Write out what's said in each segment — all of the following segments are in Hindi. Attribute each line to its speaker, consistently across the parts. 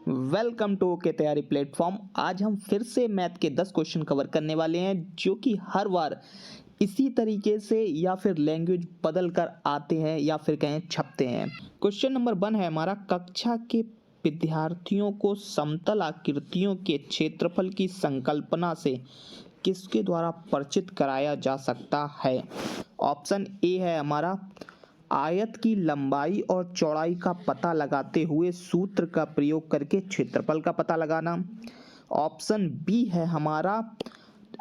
Speaker 1: वेलकम टू के तैयारी प्लेटफॉर्म। आज हम फिर से मैथ के 10 क्वेश्चन कवर करने वाले हैं जो कि हर बार इसी तरीके से या फिर लैंग्वेज बदल कर आते हैं या फिर कहें छपते हैं। क्वेश्चन नंबर 1 है हमारा, कक्षा के विद्यार्थियों को समतल आकृतियों के क्षेत्रफल की संकल्पना से किसके द्वारा परिचित कराया जा सकता है। ऑप्शन ए है हमारा, आयत की लंबाई और चौड़ाई का पता लगाते हुए सूत्र का प्रयोग करके क्षेत्रफल का पता लगाना। ऑप्शन बी है हमारा,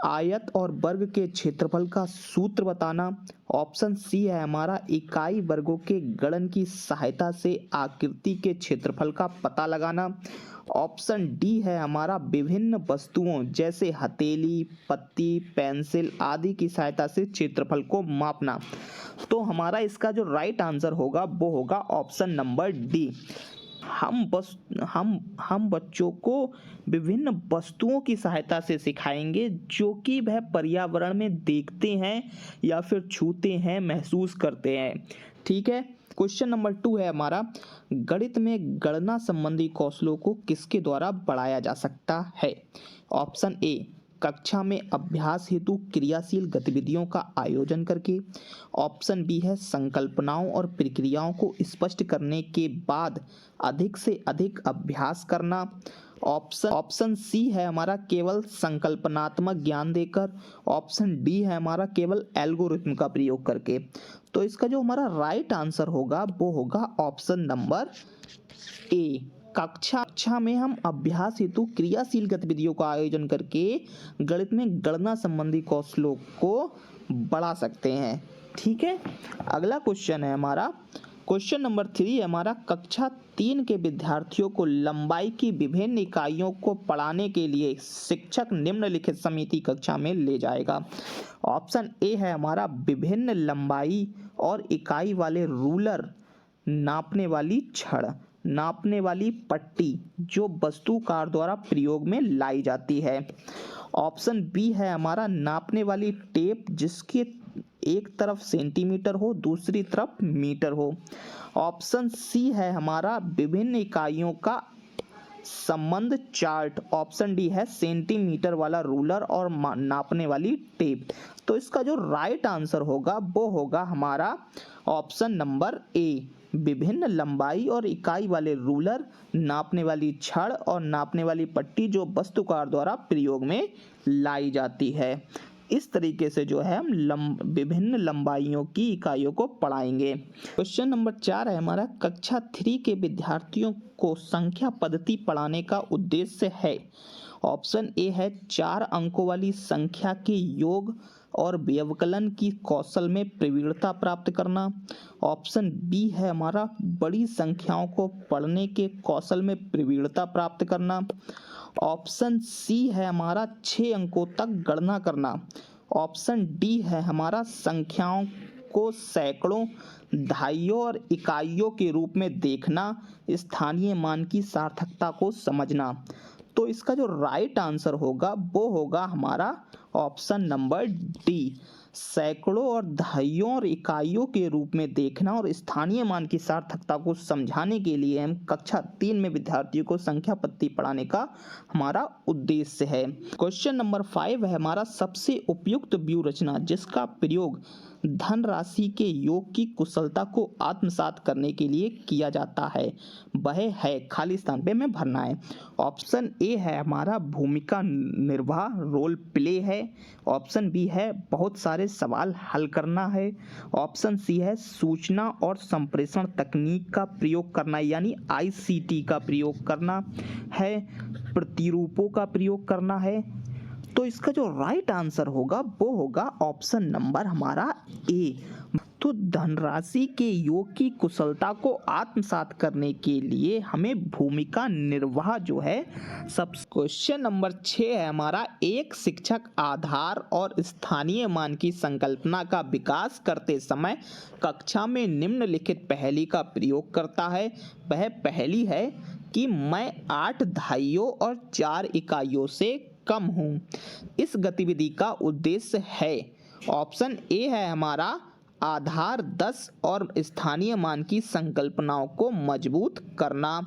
Speaker 1: आयत और वर्ग के क्षेत्रफल का सूत्र बताना। ऑप्शन सी है हमारा, इकाई वर्गों के गणन की सहायता से आकृति के क्षेत्रफल का पता लगाना। ऑप्शन डी है हमारा, विभिन्न वस्तुओं जैसे हथेली, पत्ती, पेंसिल आदि की सहायता से क्षेत्रफल को मापना। तो हमारा इसका जो राइट आंसर होगा वो होगा ऑप्शन नंबर डी। हम बच्चों को विभिन्न वस्तुओं की सहायता से सिखाएंगे जो कि वह पर्यावरण में देखते हैं या फिर छूते हैं, महसूस करते हैं। ठीक है। क्वेश्चन नंबर 2 है हमारा, गणित में गणना संबंधी कौशलों को किसके द्वारा बढ़ाया जा सकता है। ऑप्शन ए, कक्षा में अभ्यास हेतु क्रियाशील गतिविधियों का आयोजन करके। ऑप्शन बी है, संकल्पनाओं और प्रक्रियाओं को स्पष्ट करने के बाद अधिक से अधिक अभ्यास करना। ऑप्शन सी है हमारा, केवल संकल्पनात्मक ज्ञान देकर। ऑप्शन डी है हमारा, केवल एल्गोरिथम का प्रयोग करके। तो इसका जो हमारा राइट आंसर होगा वो होगा ऑप्शन नंबर ए। कक्षा में हम अभ्यास हेतु क्रियाशील गतिविधियों का आयोजन करके गणित में गणना संबंधी कौशलों को बढ़ा सकते हैं। ठीक है। अगला क्वेश्चन है हमारा, क्वेश्चन नंबर 3 है हमारा, कक्षा 3 के विद्यार्थियों को लंबाई की विभिन्न इकाइयों को पढ़ाने के लिए शिक्षक निम्नलिखित समिति कक्षा में ले जाएगा। ऑप्शन ए है हमारा, विभिन्न लंबाई और इकाई वाले रूलर, नापने वाली छड़, नापने वाली पट्टी जो वस्तुकार द्वारा प्रयोग में लाई जाती है। ऑप्शन बी है हमारा, नापने वाली टेप जिसके एक तरफ सेंटीमीटर हो दूसरी तरफ मीटर हो। ऑप्शन सी है हमारा, विभिन्न इकाइयों का संबंध चार्ट। ऑप्शन डी है, सेंटीमीटर वाला रूलर और नापने वाली टेप। तो इसका जो राइट आंसर होगा वो होगा हमारा ऑप्शन नंबर ए, विभिन्न लंबाई और इकाई वाले रूलर, नापने वाली छड़ और नापने वाली पट्टी जो वस्तुकार द्वारा प्रयोग में लाई जाती है। इस तरीके से जो है हम विभिन्न लंबाइयों की इकाइयों को पढ़ाएंगे। क्वेश्चन नंबर 4 है हमारा, कक्षा 3 के विद्यार्थियों को संख्या पद्धति पढ़ाने का उद्देश्य है। ऑप्शन ए है, 4 अंकों वाली संख्या के योग और व्यवकलन की कौशल में प्रवीणता प्राप्त करना। ऑप्शन बी है हमारा, बड़ी संख्याओं को पढ़ने के कौशल में प्रवीणता प्राप्त करना। ऑप्शन सी है हमारा, 6 अंकों तक गणना करना। ऑप्शन डी है हमारा, संख्याओं को सैकड़ों, दहाइयों और इकाइयों के रूप में देखना, स्थानीय मान की सार्थकता को समझना। तो इसका जो राइट आंसर होगा वो होगा हमारा ऑप्शन नंबर डी, सैकड़ों और दहाइयों और इकाइयों के रूप में देखना और स्थानीय मान की सार्थकता को समझाने के लिए हम कक्षा 3 में विद्यार्थियों को संख्या पद्धति पढ़ाने का हमारा उद्देश्य है। क्वेश्चन नंबर 5 है हमारा, सबसे उपयुक्त व्यू रचना जिसका प्रयोग धनराशि के योग की कुशलता को आत्मसात करने के लिए किया जाता है वह है, खाली स्थान पे हमें भरना है। ऑप्शन ए है हमारा, भूमिका निर्वाह, रोल प्ले है। ऑप्शन बी है, बहुत सारे सवाल हल करना है। ऑप्शन सी है, सूचना और संप्रेषण तकनीक का प्रयोग करना यानी ICT का प्रयोग करना है, प्रतिरूपों का प्रयोग करना है। तो इसका जो राइट आंसर होगा वो होगा ऑप्शन नंबर हमारा ए। तो धनराशि के योग की कुशलता को आत्मसात करने के लिए हमें भूमिका निर्वाह जो है सब। क्वेश्चन नंबर 6 है हमारा, एक शिक्षक आधार और स्थानीय मान की संकल्पना का विकास करते समय कक्षा में निम्नलिखित पहेली का प्रयोग करता है। वह पहेली है कि मैं 8 दहाइयों और 4 इकाइयों से कम हूँ। इस गतिविधि का उद्देश्य है। ऑप्शन ए है हमारा, आधार 10 और स्थानीय मान की संकल्पनाओं को मजबूत करना।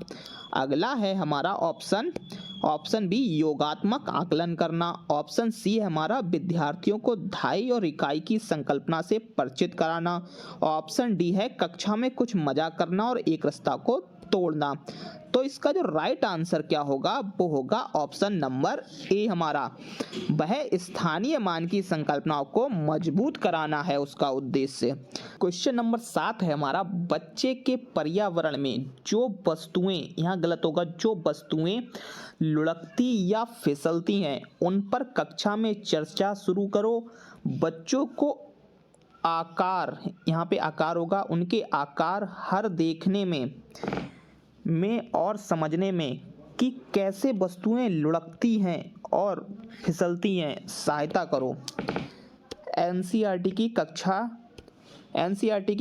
Speaker 1: अगला है हमारा ऑप्शन बी योगात्मक आकलन करना। ऑप्शन सी है हमारा विद्यार्थियों को धाई और इकाई की संकल्पना से परिचित कराना। ऑप्शन डी है कक्षा में कुछ मजा करना और एक रास्ता को तोड़ना। तो इसका जो राइट आंसर क्या होगा वो होगा ऑप्शन नंबर ए हमारा, वह स्थानीय मान की संकल्पनाओं को मजबूत कराना है उसका उद्देश्य। क्वेश्चन नंबर 7 है हमारा, बच्चे के पर्यावरण में जो वस्तुएं, यहाँ गलत होगा, जो वस्तुएं लुढ़कती या फिसलती हैं उन पर कक्षा में चर्चा शुरू करो। बच्चों को आकार, यहाँ पे आकार होगा, उनके आकार हर देखने में और समझने में कि कैसे वस्तुएं लुढ़कती हैं और फिसलती हैं सहायता करो। एनसीईआरटी की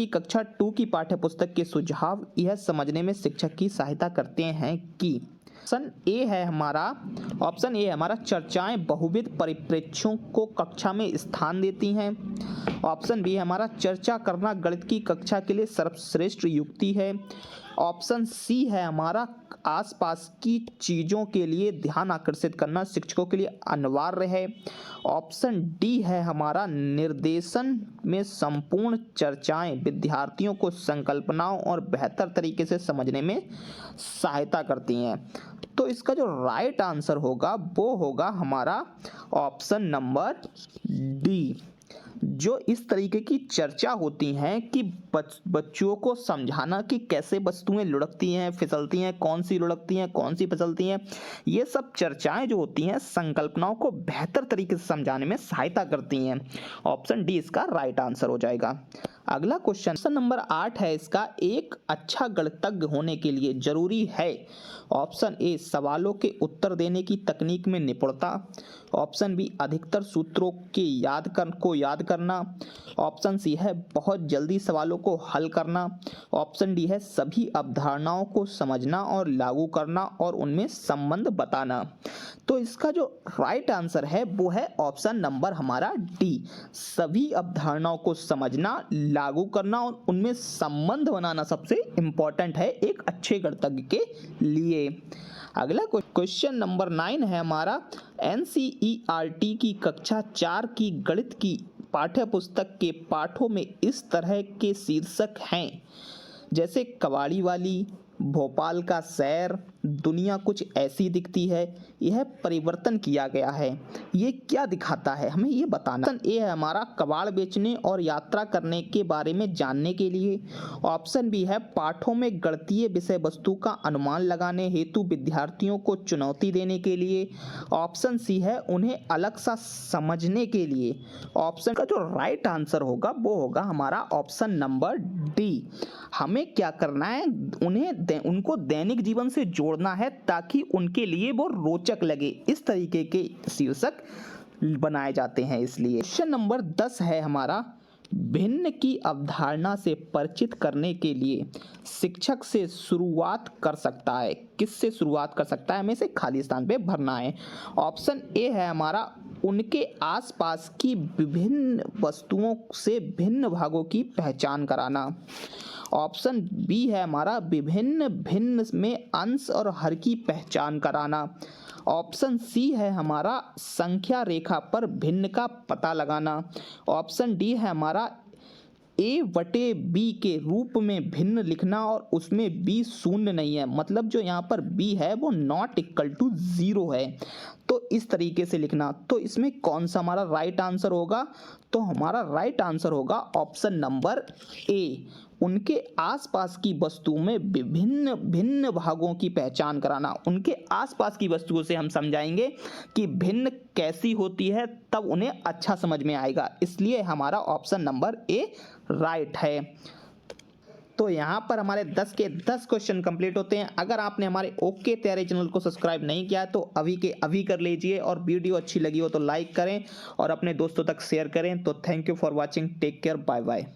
Speaker 1: कक्षा 2 की पाठ्यपुस्तक के सुझाव यह समझने में शिक्षक की सहायता करते हैं कि ऑप्शन ए है हमारा चर्चाएं बहुविध परिप्रेक्ष्यों को कक्षा में स्थान देती हैं। ऑप्शन बी है हमारा चर्चा करना गणित की कक्षा के लिए सर्वश्रेष्ठ युक्ति है। ऑप्शन सी है हमारा आसपास की चीज़ों के लिए ध्यान आकर्षित करना शिक्षकों के लिए अनिवार्य है। ऑप्शन डी है हमारा निर्देशन में संपूर्ण चर्चाएं विद्यार्थियों को संकल्पनाओं और बेहतर तरीके से समझने में सहायता करती हैं। तो इसका जो राइट आंसर होगा वो होगा हमारा ऑप्शन नंबर डी। जो इस तरीके की चर्चा होती हैं कि बच्चों को समझाना कि कैसे वस्तुएं लुढ़कती हैं, फिसलती हैं, कौन सी लुढ़कती हैं, कौन सी फिसलती हैं, ये सब चर्चाएं जो होती हैं संकल्पनाओं को बेहतर तरीके से समझाने में सहायता करती हैं। ऑप्शन डी इसका राइट आंसर हो जाएगा। अगला क्वेश्चन नंबर 8 है इसका, एक अच्छा गणितज्ञ होने के लिए जरूरी है। ऑप्शन ए सवालों के उत्तर देने की तकनीक में निपुणता। ऑप्शन बी अधिकतर सूत्रों के याद करना। ऑप्शन सी है बहुत जल्दी सवालों को हल करना। ऑप्शन डी है सभी अवधारणाओं को समझना और लागू करना और उनमें संबंध बताना। तो इसका जो राइट आंसर है वो है ऑप्शन नंबर हमारा डी, सभी अवधारणाओं को समझना, लागू करना और उनमें संबंध बनाना सबसे इंपॉर्टेंट है एक अच्छे गणितज्ञ के लिए। अगला क्वेश्चन नंबर 9 है हमारा, एनसीईआरटी की कक्षा 4 की गणित की पाठ्यपुस्तक के पाठों में इस तरह के शीर्षक हैं जैसे कबाड़ी वाली, भोपाल का शहर, दुनिया कुछ ऐसी दिखती है, यह परिवर्तन किया गया है। ये क्या दिखाता है हमें ये बताना। ऑप्शन ए है हमारा कबाड़ बेचने और यात्रा करने के बारे में जानने के लिए। ऑप्शन बी है पाठों में गणितीय विषय वस्तु का अनुमान लगाने हेतु विद्यार्थियों को चुनौती देने के लिए। ऑप्शन सी है उन्हें अलग सा समझने के लिए। ऑप्शन का जो राइट आंसर होगा वो होगा हमारा ऑप्शन नंबर डी। हमें क्या करना है, उनको दैनिक जीवन से जोड़ना है ताकि उनके लिए वो रोचक लगे। इस तरीके के शीर्षक बनाए जाते हैं इसलिए। क्वेश्चन नंबर 10 है हमारा, भिन्न की अवधारणा से परिचित करने के लिए शिक्षक से शुरुआत कर सकता है। किससे शुरुआत कर सकता है, हमें से खाली स्थान पे भरना है। ऑप्शन ए है हमारा उनके आसपास की विभिन्न वस्तुओं से भिन्न भागों की पहचान कराना। ऑप्शन बी है हमारा भिन्न में अंश और हर की पहचान कराना। ऑप्शन सी है हमारा संख्या रेखा पर भिन्न का पता लगाना। ऑप्शन डी है हमारा a/b के रूप में भिन्न लिखना और उसमें b शून्य नहीं है, मतलब जो यहाँ पर b है वो नॉट इक्वल टू 0 है, तो इस तरीके से लिखना। तो इसमें कौन सा हमारा राइट आंसर होगा, तो हमारा राइट आंसर होगा ऑप्शन नंबर ए, उनके आसपास की वस्तुओं में विभिन्न भिन्न भागों की पहचान कराना। उनके आसपास की वस्तुओं से हम समझाएंगे कि भिन्न कैसी होती है, तब उन्हें अच्छा समझ में आएगा, इसलिए हमारा ऑप्शन नंबर ए राइट है। तो यहाँ पर हमारे 10 के 10 क्वेश्चन कंप्लीट होते हैं। अगर आपने हमारे ओके तैयारी चैनल को सब्सक्राइब नहीं किया है तो अभी के अभी कर लीजिए, और वीडियो अच्छी लगी हो तो लाइक करें और अपने दोस्तों तक शेयर करें। तो thank you for watching, take care, bye bye.